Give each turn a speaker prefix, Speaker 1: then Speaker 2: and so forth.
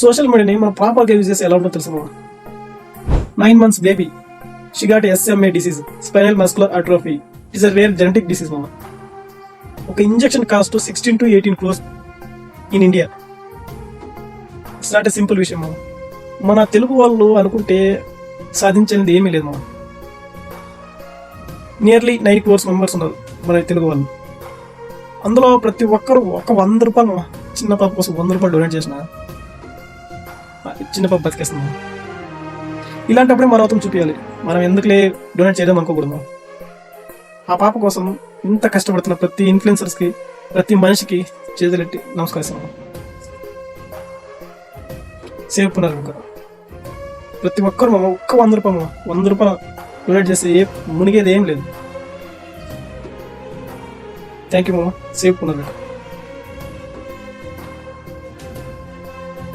Speaker 1: Social మీడియాని మనం ప్రాపర్గా యూజ్ చేసి ఎలా ఉంటుందో తెలుసు మామ. 9 months baby, she got SMA disease, spinal muscular atrophy. It's a rare genetic disease మామ. ఒక injection cost 16 to 18 crores in India. It's not a simple విషయం మామ. మన తెలుగు వాళ్ళు అనుకుంటే సాధించేది ఏమీ లేదు మామ. నియర్లీ 9 crores మెంబర్స్ ఉన్నారు మన తెలుగు వాళ్ళు. అందులో ప్రతి ఒక్కరు ఒక 100 రూపాయలు మామ, చిన్న పాప కోసం 100 రూపాయలు డొనేట్ చేసిన చిన్న పాప బతికేస్తున్నాం. ఇలాంటప్పుడే మనవతం చూపించాలి. మనం ఎందుకులే డొనేట్ చేయడం అనుకోకూడదు. ఆ పాప కోసం ఇంత కష్టపడుతున్న ప్రతి ఇన్ఫ్లుయెన్సర్స్కి, ప్రతి మనిషికి చేతులెట్టి నమస్కరిస్తున్నాం. సేవ్ పునర్విక. ప్రతి ఒక్కరు మామ ఒక్క 100 రూపాయలు 100 రూపాయలు డొనేట్ చేస్తే మునిగేది ఏం లేదు. థ్యాంక్ యూ మామ. సేవ్ పునర్విక.